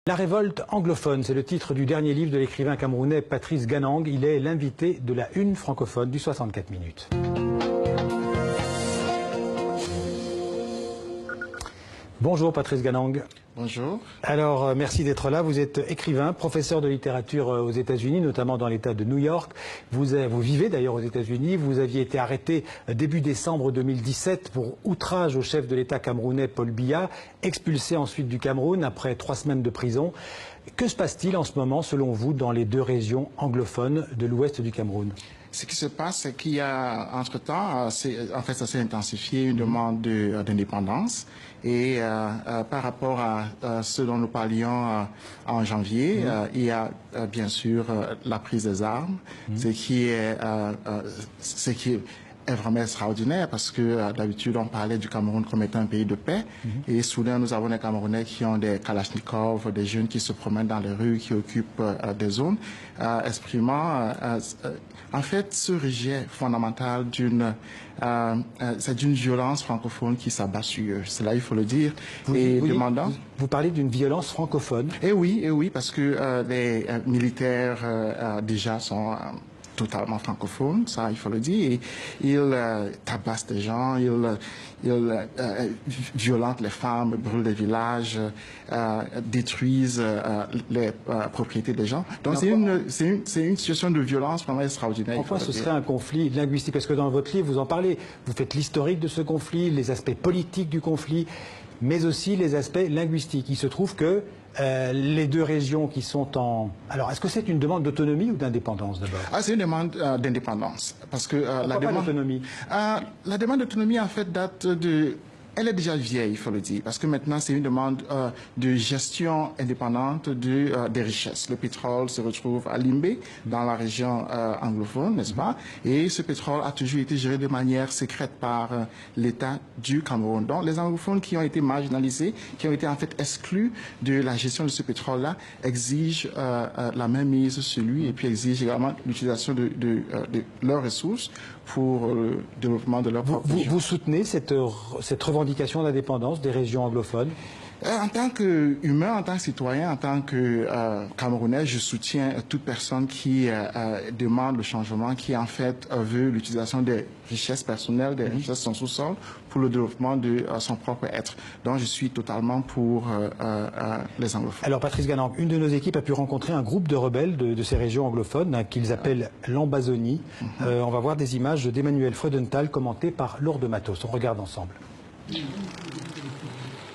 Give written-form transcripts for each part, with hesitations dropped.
La révolte anglophone, c'est le titre du dernier livre de l'écrivain camerounais Patrice Ganang. Il est l'invité de la une francophone du 64 minutes. Bonjour Patrice Ganang. Bonjour. Alors, merci d'être là. Vous êtes écrivain, professeur de littérature aux États-Unis, notamment dans l'État de New York. Vous vivez d'ailleurs aux États-Unis. Vous aviez été arrêté début décembre 2017 pour outrage au chef de l'État camerounais Paul Biya, expulsé ensuite du Cameroun après 3 semaines de prison. Que se passe-t-il en ce moment, selon vous, dans les 2 régions anglophones de l'ouest du Cameroun? Ce qui se passe, c'est qu'il y a, entre-temps, en fait, ça s'est intensifié, une demande d'indépendance. Et par rapport à ce dont nous parlions en janvier, il y a bien sûr la prise des armes, ce qui est vraiment extraordinaire parce que d'habitude on parlait du Cameroun comme étant un pays de paix et soudain nous avons des Camerounais qui ont des Kalachnikov, des jeunes qui se promènent dans les rues, qui occupent des zones, exprimant en fait ce rejet fondamental c'est d'une violence francophone qui s'abat sur eux. Cela, il faut le dire. Vous parlez d'une violence francophone? Eh oui, parce que les militaires déjà sont totalement francophones, ça il faut le dire, et ils tabassent des gens, ils violentent les femmes, brûlent les villages, détruisent les propriétés des gens. Donc c'est une situation de violence vraiment extraordinaire. Pourquoi ce serait un conflit linguistique? Parce que dans votre livre, vous en parlez, vous faites l'historique de ce conflit, les aspects politiques du conflit, mais aussi les aspects linguistiques. Il se trouve que les 2 régions qui sont en... Alors, est-ce que c'est une demande d'autonomie ou d'indépendance d'abord? C'est une demande d'indépendance. Parce que la demande d'autonomie. La demande d'autonomie, en fait, date de... Elle est déjà vieille, il faut le dire, parce que maintenant, c'est une demande de gestion indépendante des richesses. Le pétrole se retrouve à Limbé, dans la région anglophone, n'est-ce pas? Et ce pétrole a toujours été géré de manière secrète par l'État du Cameroun. Donc, les anglophones qui ont été marginalisés, qui ont été en fait exclus de la gestion de ce pétrole-là, exigent la même mise sur lui et puis exigent également l'utilisation de leurs ressources pour le développement de leur propre région. Vous soutenez cette revendication d'indépendance des régions anglophones? En tant qu'humain, en tant que citoyen, en tant que Camerounais, je soutiens toute personne qui demande le changement, qui en fait veut l'utilisation des richesses personnelles, des richesses de son sous-sol pour le développement de son propre être. Donc je suis totalement pour les anglophones. Alors Patrice Ganang, une de nos équipes a pu rencontrer un groupe de rebelles de ces régions anglophones qu'ils appellent l'Ambazonie. On va voir des images d'Emmanuel Freudenthal commentées par Lourdes Matos. On regarde ensemble.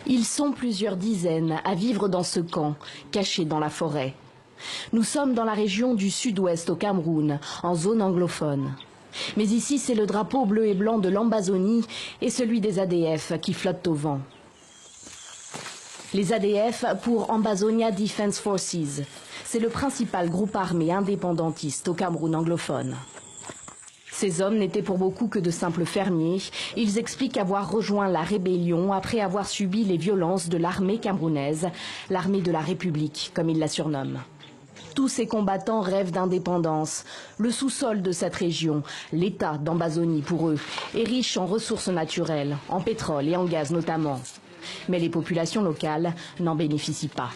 Ils sont plusieurs dizaines à vivre dans ce camp, caché dans la forêt. Nous sommes dans la région du sud-ouest au Cameroun, en zone anglophone. Mais ici, c'est le drapeau bleu et blanc de l'Ambazonie et celui des ADF qui flottent au vent. Les ADF pour Ambazonia Defense Forces. C'est le principal groupe armé indépendantiste au Cameroun anglophone. Ces hommes n'étaient pour beaucoup que de simples fermiers. Ils expliquent avoir rejoint la rébellion après avoir subi les violences de l'armée camerounaise, l'armée de la République, comme ils la surnomment. Tous ces combattants rêvent d'indépendance. Le sous-sol de cette région, l'État d'Ambazonie pour eux, est riche en ressources naturelles, en pétrole et en gaz notamment. Mais les populations locales n'en bénéficient pas.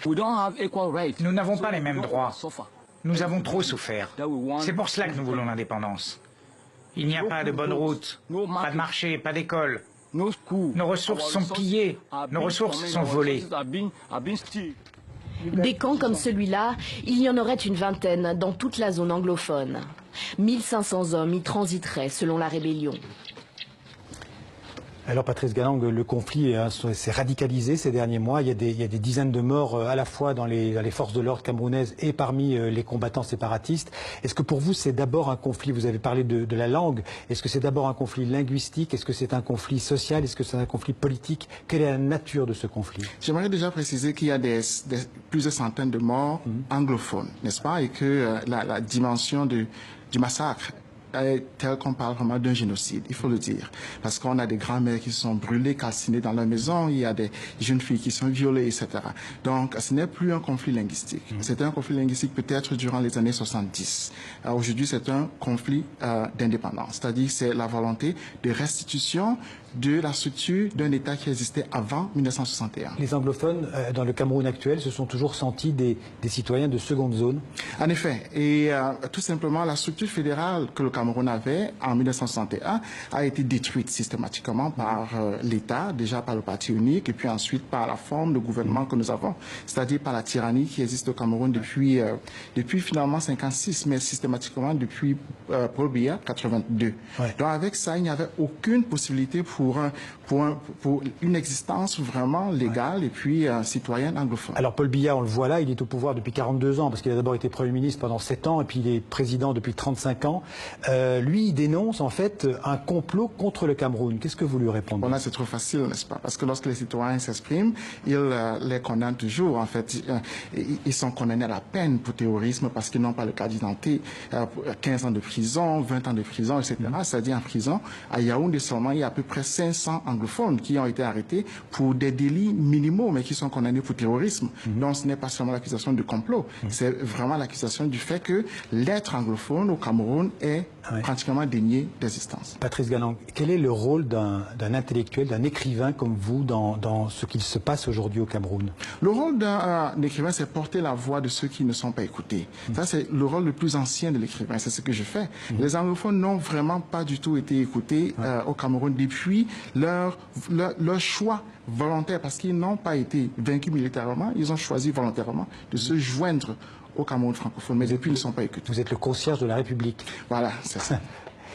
Nous n'avons pas les mêmes droits. Nous avons trop souffert. C'est pour cela que nous voulons l'indépendance. Il n'y a pas de bonne route, pas de marché, pas d'école. Nos ressources sont pillées, nos ressources sont volées. Des camps comme celui-là, il y en aurait une vingtaine dans toute la zone anglophone. 1500 hommes y transiteraient selon la rébellion. Alors Patrice Ganang, le conflit s'est radicalisé ces derniers mois. Il y a des dizaines de morts à la fois dans les forces de l'ordre camerounaises et parmi les combattants séparatistes. Est-ce que pour vous c'est d'abord un conflit, vous avez parlé de la langue, est-ce que c'est d'abord un conflit linguistique, est-ce que c'est un conflit social, est-ce que c'est un conflit politique? Quelle est la nature de ce conflit? J'aimerais déjà préciser qu'il y a plusieurs centaines de morts anglophones, n'est-ce pas? Et que la dimension du massacre tel qu'on parle vraiment d'un génocide, il faut le dire. Parce qu'on a des grands-mères qui sont brûlées, calcinées dans leur maison, il y a des jeunes filles qui sont violées, etc. Donc, ce n'est plus un conflit linguistique. C'était un conflit linguistique peut-être durant les années 70. Aujourd'hui, c'est un conflit d'indépendance, c'est-à-dire c'est la volonté de restitution de la structure d'un État qui existait avant 1961. Les anglophones dans le Cameroun actuel se sont toujours sentis des citoyens de seconde zone. En effet, et tout simplement la structure fédérale que le Cameroun avait en 1961 a été détruite systématiquement par l'État, déjà par le parti unique et puis ensuite par la forme de gouvernement que nous avons, c'est-à-dire par la tyrannie qui existe au Cameroun depuis finalement 56, mais systématiquement depuis Paul Biya 82. Ouais. Donc avec ça, il n'y avait aucune possibilité pour une existence vraiment légale et puis citoyenne anglophone. Alors Paul Biya, on le voit là, il est au pouvoir depuis 42 ans parce qu'il a d'abord été Premier ministre pendant 7 ans et puis il est président depuis 35 ans. Lui, il dénonce en fait un complot contre le Cameroun. Qu'est-ce que vous lui répondez? Bon, là, c'est trop facile, n'est-ce pas? Parce que lorsque les citoyens s'expriment, ils les condamnent toujours. En fait, ils sont condamnés à la peine pour terrorisme parce qu'ils n'ont pas le carte d'identité. 15 ans de prison, 20 ans de prison, etc. C'est-à-dire en prison, à Yaoundé seulement, il y a à peu près 500 anglophones qui ont été arrêtés pour des délits minimaux, mais qui sont condamnés pour terrorisme. Donc, ce n'est pas seulement l'accusation de complot, c'est vraiment l'accusation du fait que l'être anglophone au Cameroun est pratiquement dénié d'existence. Patrice Ganang, quel est le rôle d'un intellectuel, d'un écrivain comme vous dans ce qu'il se passe aujourd'hui au Cameroun? Le rôle d'un écrivain, c'est porter la voix de ceux qui ne sont pas écoutés. Ça, c'est le rôle le plus ancien de l'écrivain. C'est ce que je fais. Les anglophones n'ont vraiment pas du tout été écoutés au Cameroun depuis leur choix volontaire, parce qu'ils n'ont pas été vaincus militairement, ils ont choisi volontairement de se joindre au Cameroun francophone, mais depuis ils ne sont pas écoutés. Vous êtes le concierge de la République. Voilà, c'est ça.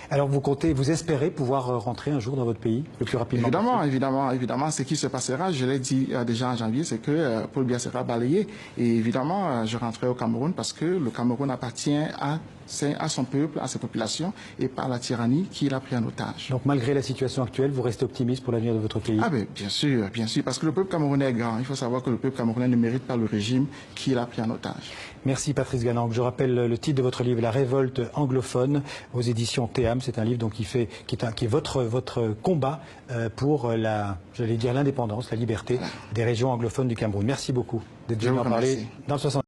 Alors vous espérez pouvoir rentrer un jour dans votre pays le plus rapidement possible? Évidemment. Ce qui se passera, je l'ai dit déjà en janvier, c'est que Paul Biya sera balayé. Et évidemment, je rentrerai au Cameroun parce que le Cameroun appartient à son peuple, à ses populations, et par la tyrannie qu'il a pris en otage. Donc malgré la situation actuelle, vous restez optimiste pour l'avenir de votre pays? Ah ben, bien sûr, parce que le peuple camerounais est grand. Il faut savoir que le peuple camerounais ne mérite pas le régime qu'il a pris en otage. Merci Patrice Ganang. Je rappelle le titre de votre livre, La révolte anglophone, aux éditions Théam. C'est un livre donc, qui est votre combat pour l'indépendance, la liberté des régions anglophones du Cameroun. Merci beaucoup d'être venu en parler dans le 60.